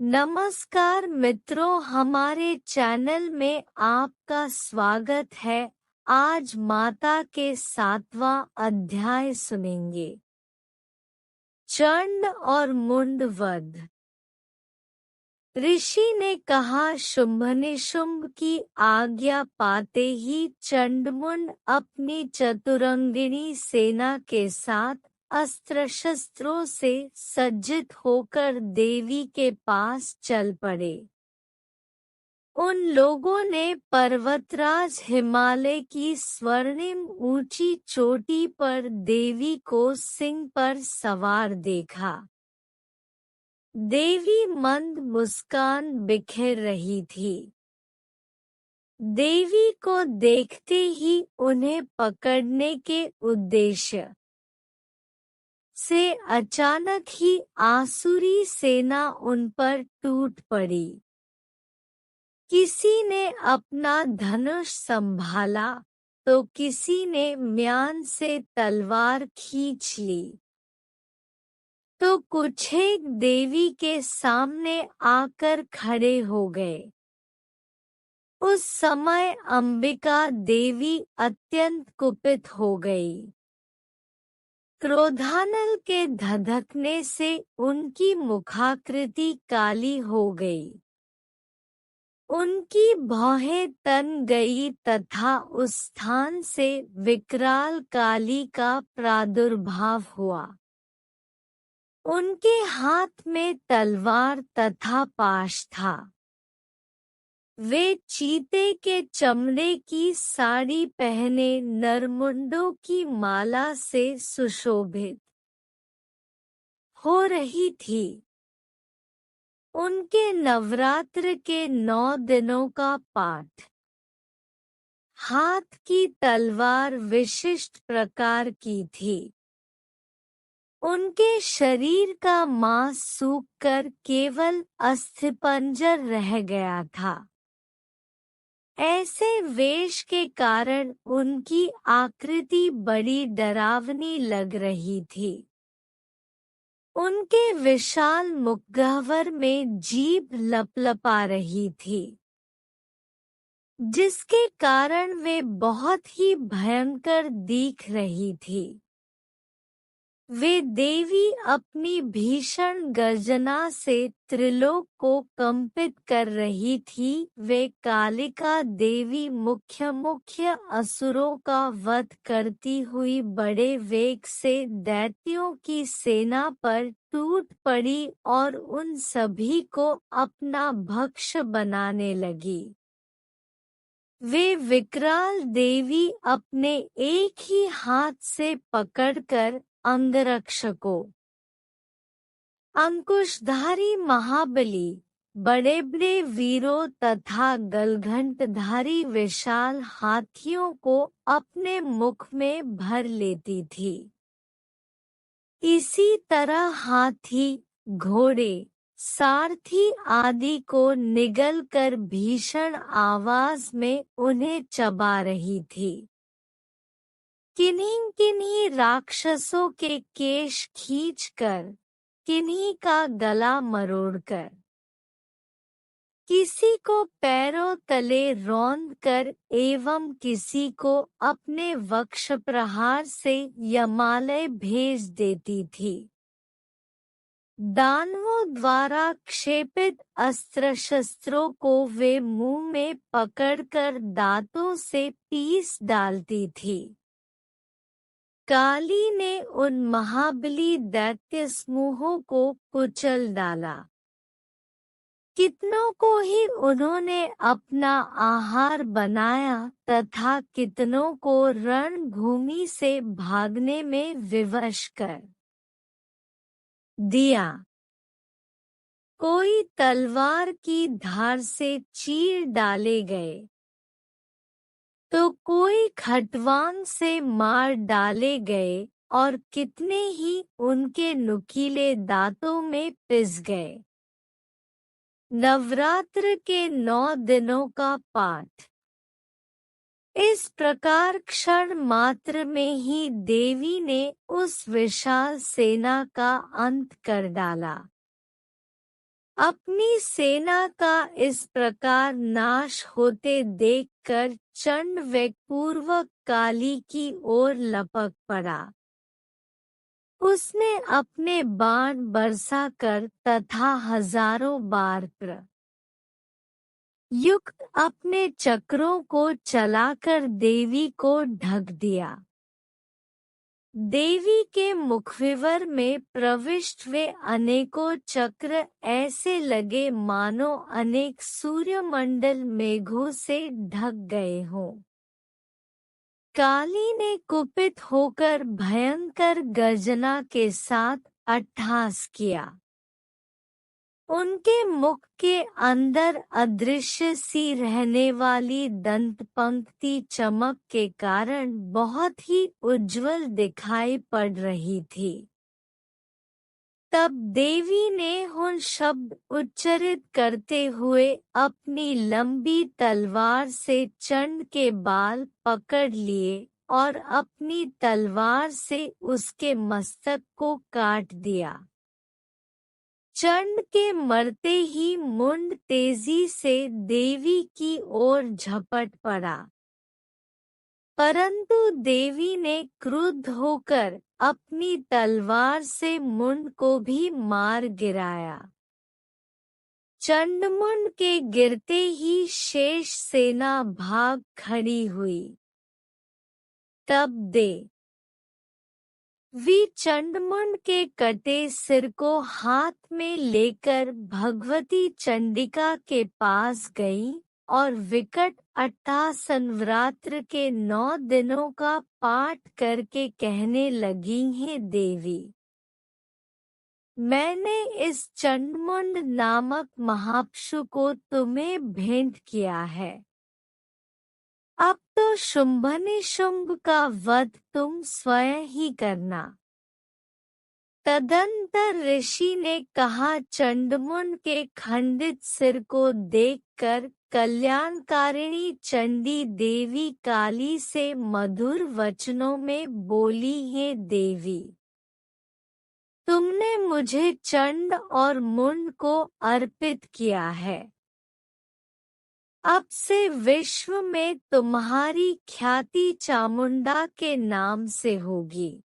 नमस्कार मित्रों, हमारे चैनल में आपका स्वागत है। आज माता के 7वां अध्याय सुनेंगे। चंड और मुंड वध। ऋषि ने कहा, शुंभनिशुंभ की आज्ञा पाते ही चंडमुंड अपनी चतुरंगिणी सेना के साथ अस्त्र शस्त्रों से सज्जित होकर देवी के पास चल पड़े। उन लोगों ने पर्वतराज हिमालय की स्वर्णिम ऊंची चोटी पर देवी को सिंह पर सवार देखा। देवी मंद मुस्कान बिखेर रही थी। देवी को देखते ही उन्हें पकड़ने के उद्देश्य से अचानक ही आसुरी सेना उन पर टूट पड़ी। किसी ने अपना धनुष संभाला तो किसी ने म्यान से तलवार खींच ली तो कुछ एक देवी के सामने आकर खड़े हो गए। उस समय अंबिका देवी अत्यंत कुपित हो गई। क्रोधानल के धधकने से उनकी मुखाकृति काली हो गई। उनकी भौहें तन गई तथा उस स्थान से विकराल काली का प्रादुर्भाव हुआ। उनके हाथ में तलवार तथा पाश था। वे चीते के चमड़े की साड़ी पहने नरमुंडों की माला से सुशोभित हो रही थी। उनके नवरात्र के 9 दिनों का पाठ। हाथ की तलवार विशिष्ट प्रकार की थी। उनके शरीर का मांस सूखकर केवल अस्थिपंजर रह गया था। ऐसे वेश के कारण उनकी आकृति बड़ी डरावनी लग रही थी। उनके विशाल मुखगह्वर में जीभ लपलपा रही थी, जिसके कारण वे बहुत ही भयंकर दिख रही थी। वे देवी अपनी भीषण गर्जना से त्रिलोक को कंपित कर रही थी। वे कालिका देवी मुख्य मुख्य असुरों का वध करती हुई बड़े वेग से दैत्यों की सेना पर टूट पड़ी और उन सभी को अपना भक्ष्य बनाने लगी। वे विकराल देवी अपने एक ही हाथ से पकड़कर अंगरक्षकों, अंकुशधारी महाबली, बड़े बड़े वीरों तथा गलघंटधारी विशाल हाथियों को अपने मुख में भर लेती थी। इसी तरह हाथी, घोड़े, सारथी आदि को निगल कर भीषण आवाज में उन्हें चबा रही थी। किन्हीं किन्हीं राक्षसों के केश खींचकर, किन्हीं का गला मरोड़कर, किसी को पैरों तले रौंदकर एवं किसी को अपने वक्ष प्रहार से यमालय भेज देती थी। दानवों द्वारा क्षेपित अस्त्र शस्त्रों को वे मुंह में पकड़कर दांतों से पीस डालती थी। काली ने उन महाबली दैत्य समूहों को कुचल डाला। कितनों को ही उन्होंने अपना आहार बनाया तथा कितनों को रणभूमि से भागने में विवश कर दिया। कोई तलवार की धार से चीर डाले गए तो कोई खटवांग से मार डाले गए और कितने ही उनके नुकीले दांतों में पिस गए। नवरात्र के 9 दिनों का पाठ। इस प्रकार क्षण मात्र में ही देवी ने उस विशाल सेना का अंत कर डाला। अपनी सेना का इस प्रकार नाश होते देखकर चंड वेगपूर्वक काली की ओर लपक पड़ा। उसने अपने बाण बरसाकर तथा हजारों बार युक्त अपने चक्रों को चलाकर देवी को ढक दिया। देवी के मुखविवर में प्रविष्ट वे अनेकों चक्र ऐसे लगे मानो अनेक सूर्यमंडल मेघों से ढक गए हों। काली ने कुपित होकर भयंकर गर्जना के साथ अट्टहास किया। उनके मुख के अंदर अदृश्य सी रहने वाली दंत पंक्ति चमक के कारण बहुत ही उज्जवल दिखाई पड़ रही थी। तब देवी ने उन शब्द उच्चरित करते हुए अपनी लंबी तलवार से चंड के बाल पकड़ लिए और अपनी तलवार से उसके मस्तक को काट दिया। चंड के मरते ही मुंड तेजी से देवी की ओर झपट पड़ा, परंतु देवी ने क्रुद्ध होकर अपनी तलवार से मुंड को भी मार गिराया। चंडमुंड के गिरते ही शेष सेना भाग खड़ी हुई। तब वी चंडमुंड के कटे सिर को हाथ में लेकर भगवती चंडिका के पास गई और विकट अट्टासनव्रात्र के 9 दिनों का पाठ करके कहने लगी हैं, देवी, मैंने इस चंडमुंड नामक महापशु को तुम्हें भेंट किया है। अब तो शुंभनिशुंभ का वध तुम स्वयं ही करना। तदंतर ऋषि ने कहा, चंडमुंड के खंडित सिर को देखकर कल्याणकारिणी चंडी देवी काली से मधुर वचनों में बोली, है देवी, तुमने मुझे चंड और मुंड को अर्पित किया है। अब से विश्व में तुम्हारी ख्याति चामुंडा के नाम से होगी।